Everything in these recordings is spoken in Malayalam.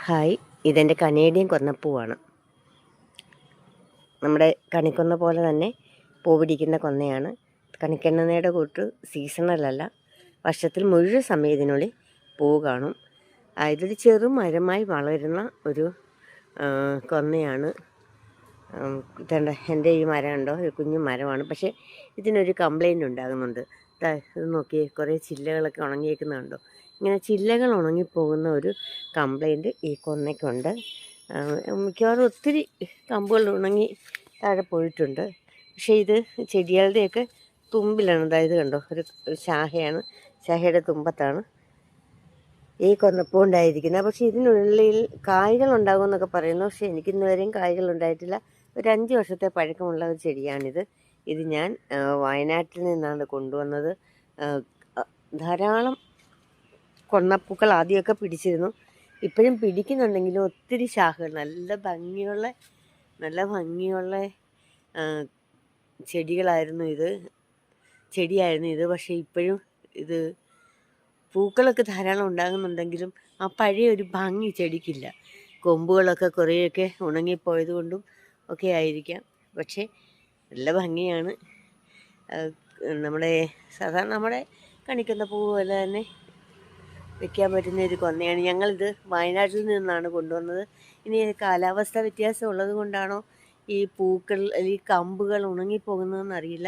ഹായ്, ഇതെൻ്റെ കനേഡിയൻ കൊന്നപ്പൂവാണ്. നമ്മുടെ കണിക്കൊന്ന പോലെ തന്നെ പൂ പിടിക്കുന്ന കൊന്നയാണ്. കണിക്കൊന്നയുടെ കൂട്ട് സീസണലല്ല, വർഷത്തിൽ മുഴുവൻ സമയം ഇതിനുള്ളിൽ പൂ കാണും. ഇതൊരു ചെറു മരമായി വളരുന്ന ഒരു കൊന്നയാണ്. ഇതേണ്ട എൻ്റെ ഈ മരം ഉണ്ടോ, ഒരു കുഞ്ഞു മരമാണ്. പക്ഷേ ഇതിനൊരു കംപ്ലൈൻറ്റ് ഉണ്ടാകുന്നുണ്ട്. ഇത് നോക്കി, കുറേ ചില്ലകളൊക്കെ ഉണങ്ങിയേക്കുന്നുണ്ടോ. ഇങ്ങനെ ചില്ലകൾ ഉണങ്ങിപ്പോകുന്ന ഒരു കംപ്ലൈൻറ്റ് ഈ കൊന്നയ്ക്കുണ്ട്. മിക്കവാറും ഒത്തിരി കമ്പുകൾ ഉണങ്ങി താഴെ പോയിട്ടുണ്ട്. പക്ഷേ ഇത് ചെടികളുടെയൊക്കെ തുമ്പിലാണ്. അതായത് കണ്ടോ, ഒരു ശാഖയാണ്, ശാഖയുടെ തുമ്പത്താണ് ഈ കൊന്നപ്പൂ ഉണ്ടായിരിക്കുന്നത്. പക്ഷേ ഇതിനുള്ളിൽ കായ്കൾ ഉണ്ടാകുമെന്നൊക്കെ പറയുന്നു. പക്ഷേ എനിക്കിന്നുവരെയും കായ്കൾ ഉണ്ടായിട്ടില്ല. ഒരു 5 വർഷത്തെ പഴക്കമുള്ള ഒരു ചെടിയാണിത്. ഇത് ഞാൻ വയനാട്ടിൽ നിന്നാണ് കൊണ്ടുവന്നത്. ധാരാളം കൊന്നപ്പൂക്കൾ ആദ്യമൊക്കെ പിടിച്ചിരുന്നു. ഇപ്പോഴും പിടിക്കുന്നുണ്ടെങ്കിലും ഒത്തിരി ശാഖകൾ, നല്ല ഭംഗിയുള്ള ചെടിയായിരുന്നു ഇത്. പക്ഷേ ഇപ്പോഴും ഇത് പൂക്കളൊക്കെ ധാരാളം ഉണ്ടാകുന്നുണ്ടെങ്കിലും ആ പഴയ ഒരു ഭംഗി ചെടിക്കില്ല. കൊമ്പുകളൊക്കെ കുറേയൊക്കെ ഉണങ്ങിപ്പോയത് കൊണ്ടും ഒക്കെ ആയിരിക്കാം. പക്ഷേ നല്ല ഭംഗിയാണ്. സാധാരണ നമ്മുടെ കണിക്കൊന്ന പൂ പോലെ തന്നെ വയ്ക്കാൻ പറ്റുന്ന ഒരു കൊന്നയാണ്. ഞങ്ങളിത് വയനാട്ടിൽ നിന്നാണ് കൊണ്ടുവന്നത്. ഇനി കാലാവസ്ഥ വ്യത്യാസം ഉള്ളത് കൊണ്ടാണോ ഈ പൂക്കൾ, ഈ കമ്പുകൾ ഉണങ്ങിപ്പോകുന്നതെന്നറിയില്ല.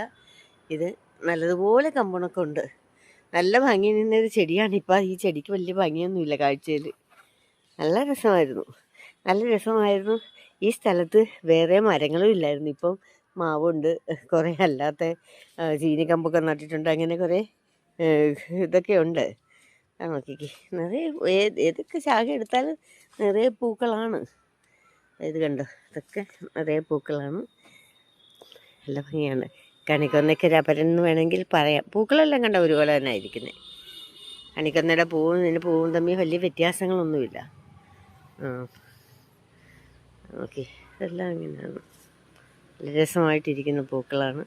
ഇത് നല്ലതുപോലെ കമ്പുണക്കം ഉണ്ട്. നല്ല ഭംഗി നിന്നൊരു ചെടിയാണ്. ഇപ്പം ഈ ചെടിക്ക് വലിയ ഭംഗിയൊന്നുമില്ല കാഴ്ചയിൽ. നല്ല രസമായിരുന്നു. ഈ സ്ഥലത്ത് വേറെ മരങ്ങളും ഇല്ലായിരുന്നു. ഇപ്പം മാവുണ്ട്, കുറേ അല്ലാത്ത ചീനിക്കമ്പൊക്കെ നട്ടിട്ടുണ്ട്. അങ്ങനെ കുറേ ഇതൊക്കെ ഉണ്ട്. നോക്കിക്കേ, നിറയെ ഏതൊക്കെ ശാഖ എടുത്താലും നിറയെ പൂക്കളാണ്. ഇത് കണ്ടോ, ഇതൊക്കെ നിറയെ പൂക്കളാണ്. നല്ല ഭംഗിയാണ്. കണിക്കൊന്നയ്ക്ക് രപരെന്ന് വേണമെങ്കിൽ പറയാം. പൂക്കളെല്ലാം കണ്ട ഒരുപോലെ തന്നെ ആയിരിക്കുന്നത്. കണിക്കൊന്നയുടെ പൂവും തമ്മിൽ വലിയ വ്യത്യാസങ്ങളൊന്നുമില്ല. ഓക്കെ, ഇതെല്ലാം ഇങ്ങനെയാണ്. നല്ല രസമായിട്ടിരിക്കുന്ന പൂക്കളാണ്.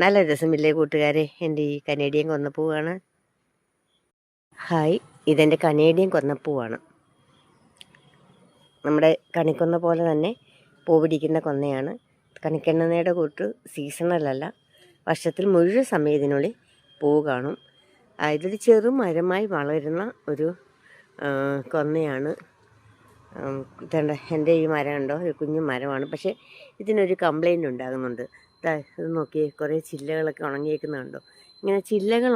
നല്ല രസമില്ലേ കൂട്ടുകാരെ, എൻ്റെ ഈ കനേഡിയൻ കൊന്നപ്പൂവാണ്. ഹായ്, ഇതെൻ്റെ കനേഡിയൻ കൊന്നപ്പൂവാണ്. നമ്മുടെ കണിക്കൊന്ന പോലെ തന്നെ പൂ പിടിക്കുന്ന കൊന്നയാണ്. കണിക്കൊന്നയുടെ കൂട്ട് സീസണലല്ല, വർഷത്തിൽ മുഴുവൻ സമയം ഇതിനുള്ളിൽ പൂ കാണും. ഇതൊരു ചെറു മരമായി വളരുന്ന ഒരു കൊന്നയാണ്. ഇതേണ്ട എൻ്റെ ഈ മരം ഉണ്ടോ, ഒരു കുഞ്ഞു മരമാണ്. പക്ഷേ ഇതിനൊരു കംപ്ലൈൻറ്റ് ഉണ്ടാകുന്നുണ്ട്. ഇത് നോക്കി, കുറേ ചില്ലകളൊക്കെ ഉണങ്ങിയേക്കുന്നുണ്ടോ. ഇങ്ങനെ ചില്ലകൾ